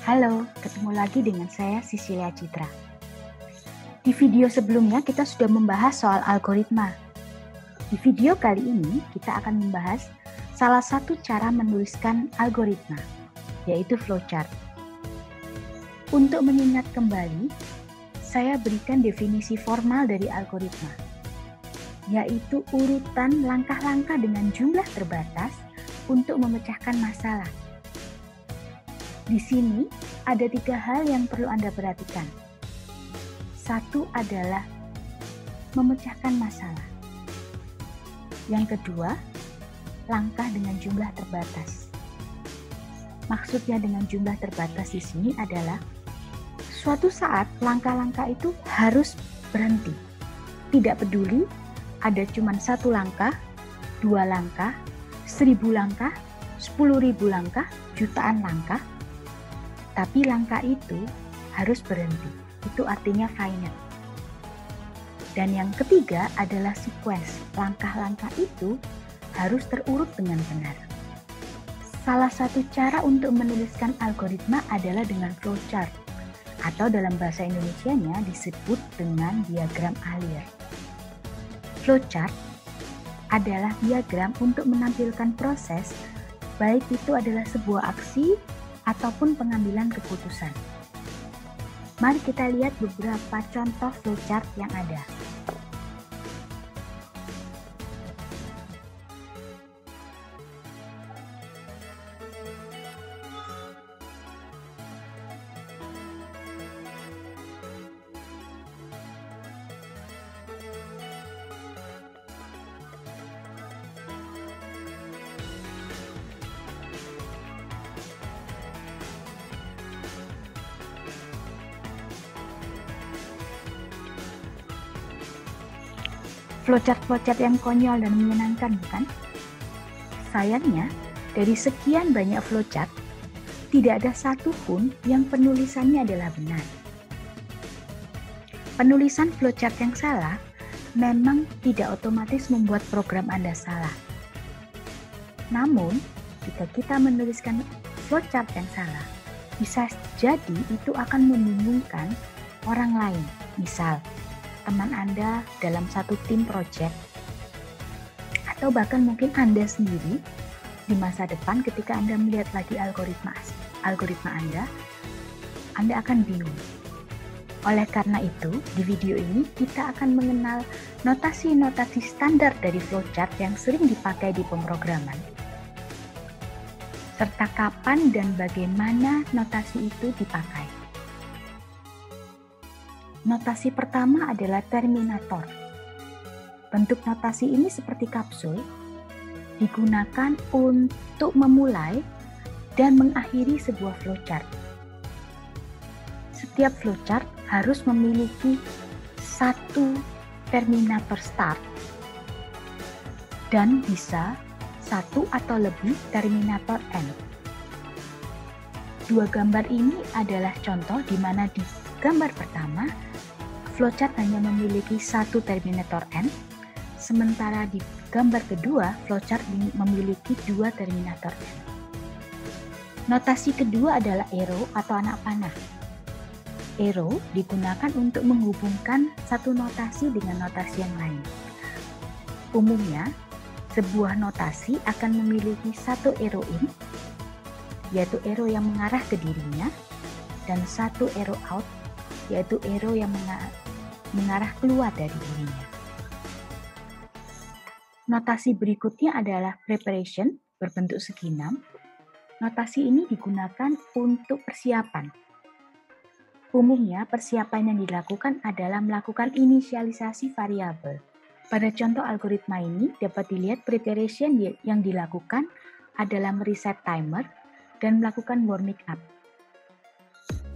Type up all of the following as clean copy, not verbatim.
Halo, ketemu lagi dengan saya Sisilia Citra. Di video sebelumnya kita sudah membahas soal algoritma. Di video kali ini kita akan membahas salah satu cara menuliskan algoritma, yaitu flowchart. Untuk mengingat kembali, saya berikan definisi formal dari algoritma, yaitu urutan langkah-langkah dengan jumlah terbatas untuk memecahkan masalah. Di sini ada 3 hal yang perlu Anda perhatikan. Satu adalah memecahkan masalah. Yang kedua, langkah dengan jumlah terbatas. Maksudnya dengan jumlah terbatas di sini adalah suatu saat langkah-langkah itu harus berhenti. Tidak peduli ada cuma 1 langkah, 2 langkah, 1000 langkah, 10.000 langkah, jutaan langkah, tapi langkah itu harus berhenti. Itu artinya finite. Dan yang ketiga adalah sequence. Langkah-langkah itu harus terurut dengan benar. Salah satu cara untuk menuliskan algoritma adalah dengan flowchart, atau dalam bahasa Indonesianya disebut dengan diagram alir. Flowchart adalah diagram untuk menampilkan proses, baik itu adalah sebuah aksi ataupun pengambilan keputusan. Mari kita lihat beberapa contoh flowchart yang ada. Flowchart-flowchart yang konyol dan menyenangkan, bukan? Sayangnya, dari sekian banyak flowchart, tidak ada satu pun yang penulisannya adalah benar. Penulisan flowchart yang salah memang tidak otomatis membuat program Anda salah. Namun, jika kita menuliskan flowchart yang salah, bisa jadi itu akan membingungkan orang lain. Misal, teman Anda dalam satu tim project, atau bahkan mungkin Anda sendiri di masa depan ketika Anda melihat lagi algoritma Anda akan bingung. Oleh karena itu, di video ini kita akan mengenal notasi-notasi standar dari flowchart yang sering dipakai di pemrograman, serta kapan dan bagaimana notasi itu dipakai. Notasi pertama adalah terminator. Bentuk notasi ini seperti kapsul, digunakan untuk memulai dan mengakhiri sebuah flowchart. Setiap flowchart harus memiliki satu terminator start dan bisa satu atau lebih terminator end. Dua gambar ini adalah contoh di mana di gambar pertama flowchart hanya memiliki satu terminator end, sementara di gambar kedua flowchart memiliki 2 terminator end. Notasi kedua adalah arrow atau anak panah. Arrow digunakan untuk menghubungkan satu notasi dengan notasi yang lain. Umumnya, sebuah notasi akan memiliki satu arrow in, yaitu arrow yang mengarah ke dirinya, dan satu arrow out, yaitu arrow yang mengarah keluar dari dirinya. Notasi berikutnya adalah preparation berbentuk segi 6. Notasi ini digunakan untuk persiapan. Umumnya persiapan yang dilakukan adalah melakukan inisialisasi variabel. Pada contoh algoritma ini dapat dilihat preparation yang dilakukan adalah mereset timer dan melakukan warming up.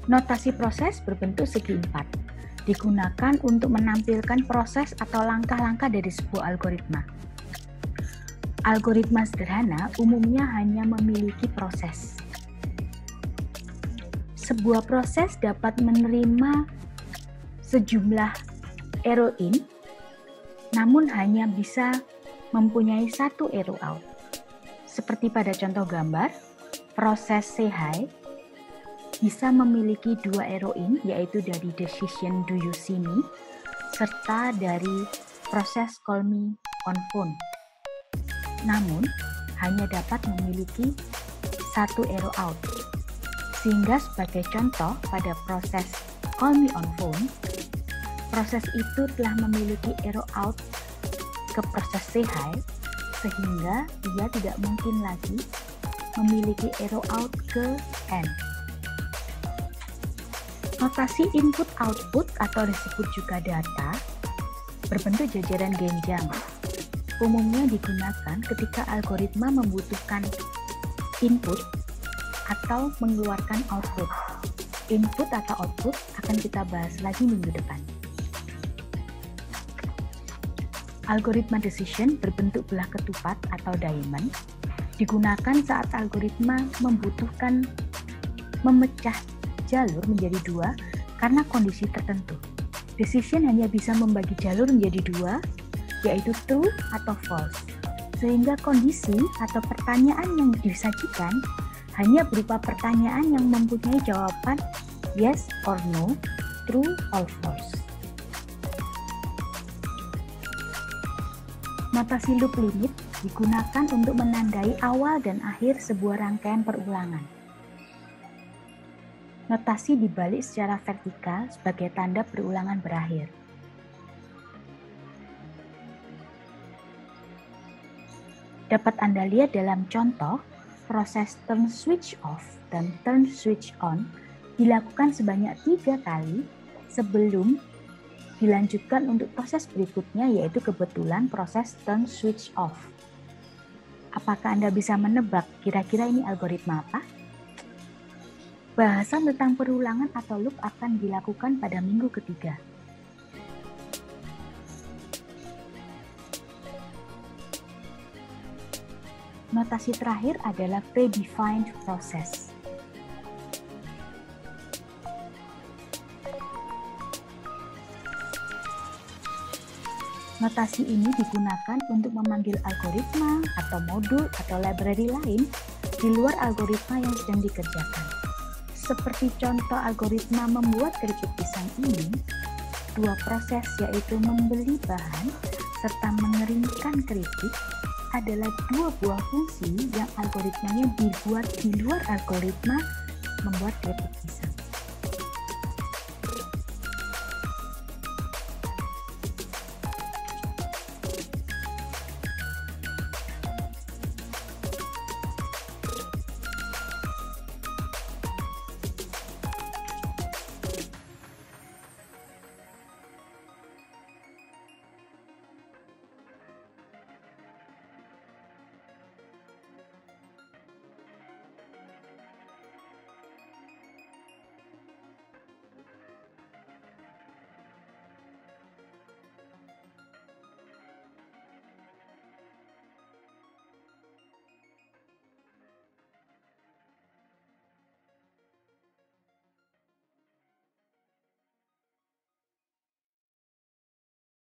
Notasi proses berbentuk segi 4. Digunakan untuk menampilkan proses atau langkah-langkah dari sebuah algoritma. Algoritma sederhana umumnya hanya memiliki proses. Sebuah proses dapat menerima sejumlah arrow in, namun hanya bisa mempunyai satu arrow out. Seperti pada contoh gambar, proses say hi bisa memiliki dua arrow in, yaitu dari decision do you see me, serta dari proses call me on phone. Namun, hanya dapat memiliki satu arrow out. Sehingga sebagai contoh pada proses call me on phone, proses itu telah memiliki arrow out ke proses say hi, sehingga dia tidak mungkin lagi memiliki arrow out ke end. Notasi input-output atau disebut juga data berbentuk jajaran genjang. Umumnya digunakan ketika algoritma membutuhkan input atau mengeluarkan output. Input atau output akan kita bahas lagi minggu depan. Algoritma decision berbentuk belah ketupat atau diamond digunakan saat algoritma membutuhkan memecah jalur menjadi dua karena kondisi tertentu. Decision hanya bisa membagi jalur menjadi dua, yaitu true atau false. Sehingga kondisi atau pertanyaan yang disajikan hanya berupa pertanyaan yang mempunyai jawaban yes or no, true or false. Notasi loop limit digunakan untuk menandai awal dan akhir sebuah rangkaian perulangan. Notasi dibalik secara vertikal sebagai tanda perulangan berakhir. Dapat Anda lihat dalam contoh, proses turn switch off dan turn switch on dilakukan sebanyak 3 kali sebelum dilanjutkan untuk proses berikutnya, yaitu kebetulan proses turn switch off. Apakah Anda bisa menebak kira-kira ini algoritma apa? Bahasan tentang perulangan atau loop akan dilakukan pada minggu ketiga. Notasi terakhir adalah predefined process. Notasi ini digunakan untuk memanggil algoritma atau modul atau library lain di luar algoritma yang sedang dikerjakan. Seperti contoh algoritma membuat keripik pisang ini, dua proses yaitu membeli bahan serta mengeringkan keripik adalah dua buah fungsi yang algoritmanya dibuat di luar algoritma membuat keripik pisang.